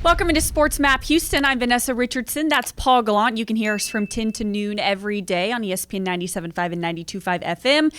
Welcome into Sports Map Houston. I'm Vanessa Richardson. That's Paul Gallant. You can hear us from 10 to noon every day on ESPN 97.5 and 92.5 FM.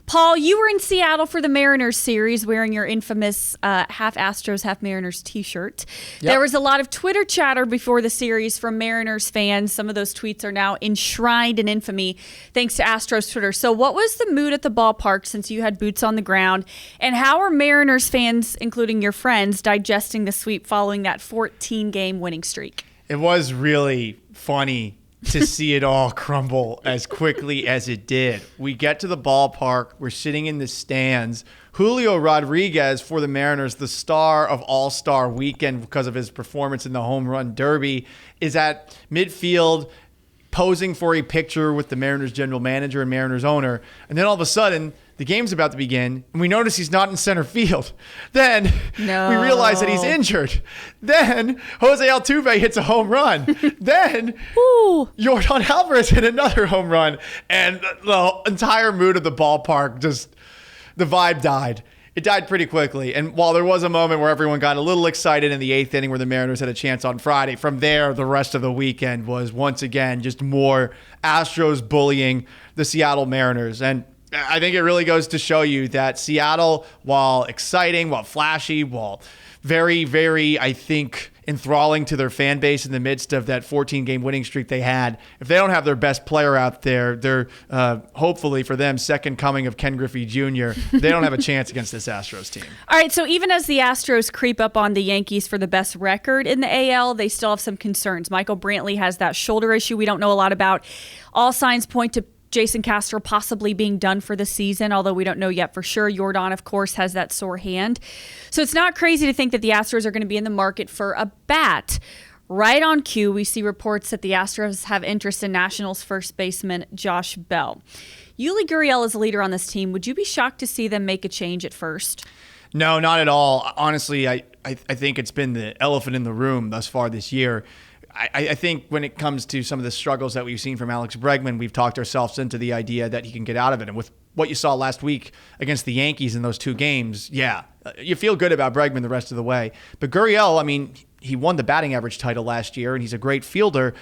Paul, you were in Seattle for the Mariners series wearing your infamous half Astros, half Mariners t-shirt. Yep. There was a lot of Twitter chatter before the series from Mariners fans. Some of those tweets are now enshrined in infamy thanks to Astros Twitter. So what was the mood at the ballpark since you had boots on the ground? And how are Mariners fans, including your friends, digesting the sweep following that 14-game winning streak? It was really funny to see it all crumble as quickly as it did. We get to the ballpark. We're sitting in the stands. Julio Rodriguez for the Mariners, the star of All-Star Weekend because of his performance in the Home Run Derby, is at midfield posing for a picture with the Mariners general manager and Mariners owner. And then all of a sudden, the game's about to begin, and we notice he's not in center field. Then we realize that he's injured. Then Jose Altuve hits a home run. Then Yordan Alvarez hit another home run. And the entire mood of the ballpark, the vibe died. It died pretty quickly. And while there was a moment where everyone got a little excited in the eighth inning where the Mariners had a chance on Friday, from there, the rest of the weekend was once again just more Astros bullying the Seattle Mariners. And I think it really goes to show you that Seattle, while exciting, while flashy, while very, very, I think, enthralling to their fan base in the midst of that 14-game winning streak they had, if they don't have their best player out there, they're hopefully for them, second coming of Ken Griffey Jr., they don't have a chance against this Astros team. All right, so even as the Astros creep up on the Yankees for the best record in the AL, they still have some concerns. Michael Brantley has that shoulder issue we don't know a lot about. All signs point to Jason Castro possibly being done for the season, although we don't know yet for sure. Yordan, of course, has that sore hand. So it's not crazy to think that the Astros are going to be in the market for a bat. Right on cue, we see reports that the Astros have interest in Nationals first baseman Josh Bell. Yuli Gurriel is a leader on this team. Would you be shocked to see them make a change at first? No, not at all. Honestly, I think it's been the elephant in the room thus far this year. I think when it comes to some of the struggles that we've seen from Alex Bregman, we've talked ourselves into the idea that he can get out of it. And with what you saw last week against the Yankees in those two games, you feel good about Bregman the rest of the way. But Gurriel, I mean, he won the batting average title last year, and he's a great fielder.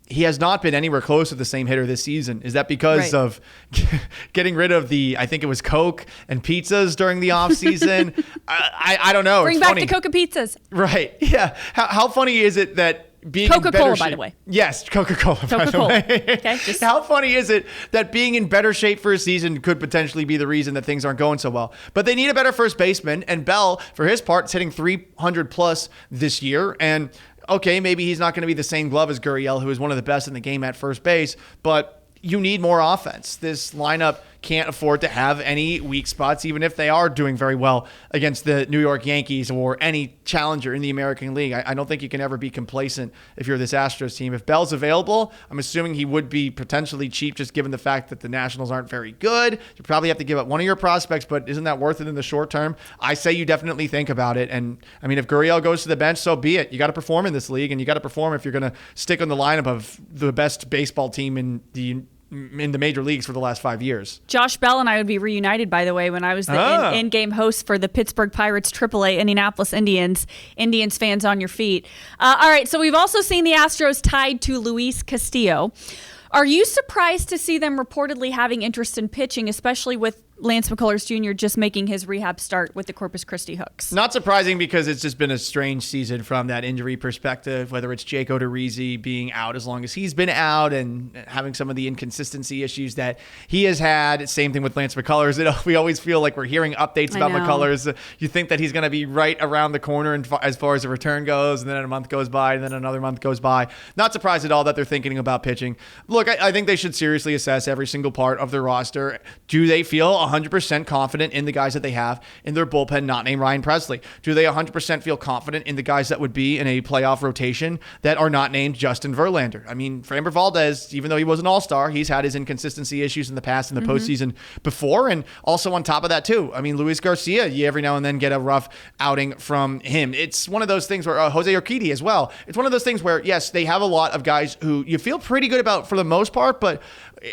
He has not been anywhere close to the same hitter this season. Is that because of getting rid of I think it was Coke and pizzas during the offseason? I don't know. Bring back the Coke and pizzas. Right. Yeah. How funny is it that being Coca-Cola, by the way. Yes, Coca-Cola, by the way. Okay, How funny is it that being in better shape for a season could potentially be the reason that things aren't going so well? But they need a better first baseman, and Bell, for his part, is hitting 300 plus this year. And okay, maybe he's not going to be the same glove as Gurriel, who is one of the best in the game at first base, but you need more offense. This lineup can't afford to have any weak spots, even if they are doing very well against the New York Yankees or any challenger in the American League. I don't think you can ever be complacent if you're this Astros team. If Bell's available, I'm assuming he would be potentially cheap, just given the fact that the Nationals aren't very good. You probably have to give up one of your prospects, but isn't that worth it in the short term? I say you definitely think about it. And I mean, if Gurriel goes to the bench, so be it. You got to perform in this league, and you got to perform if you're going to stick on the lineup of the best baseball team in the major leagues for the last 5 years. Josh Bell and I would be reunited, by the way, when I was the in-game host for the Pittsburgh Pirates AAA Indianapolis Indians. Indians fans on your feet. All right, so we've also seen the Astros tied to Luis Castillo. Are you surprised to see them reportedly having interest in pitching, especially with Lance McCullers Jr. just making his rehab start with the Corpus Christi Hooks? Not surprising, because it's just been a strange season from that injury perspective, whether it's Jake Odorizzi being out as long as he's been out and having some of the inconsistency issues that he has had. Same thing with Lance McCullers. We always feel like we're hearing updates about McCullers. You think that he's going to be right around the corner as far as the return goes, and then a month goes by, and then another month goes by. Not surprised at all that they're thinking about pitching. Look, I think they should seriously assess every single part of their roster. Do they feel 100% confident in the guys that they have in their bullpen, not named Ryan Presley? Do they 100% feel confident in the guys that would be in a playoff rotation that are not named Justin Verlander? I mean, Framber Valdez, even though he was an all-star, he's had his inconsistency issues in the past in the postseason before. And also on top of that, too, I mean, Luis Garcia, you every now and then get a rough outing from him. It's one of those things where Jose Urquidy as well. It's one of those things where, yes, they have a lot of guys who you feel pretty good about for the most part, but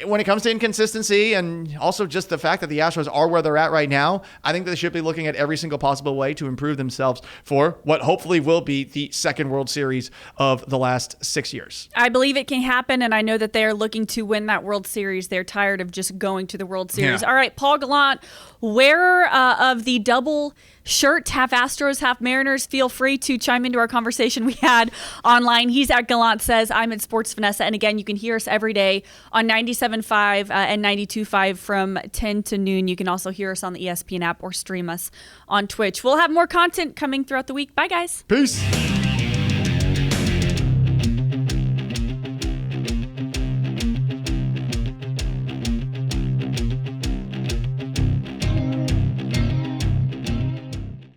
when it comes to inconsistency and also just the fact that the Astros are where they're at right now, I think they should be looking at every single possible way to improve themselves for what hopefully will be the second World Series of the last 6 years. I believe it can happen, and I know that they are looking to win that World Series. They're tired of just going to the World Series. Yeah. All right, Paul Gallant, wearer of the double shirt, half Astros, half Mariners, feel free to chime into our conversation we had online. He's at Gallant Says. I'm at Sports Vanessa. And again, you can hear us every day on 97.5 and 92.5 from 10 to noon. You can also hear us on the ESPN app or stream us on Twitch. We'll have more content coming throughout the week. Bye, guys. Peace.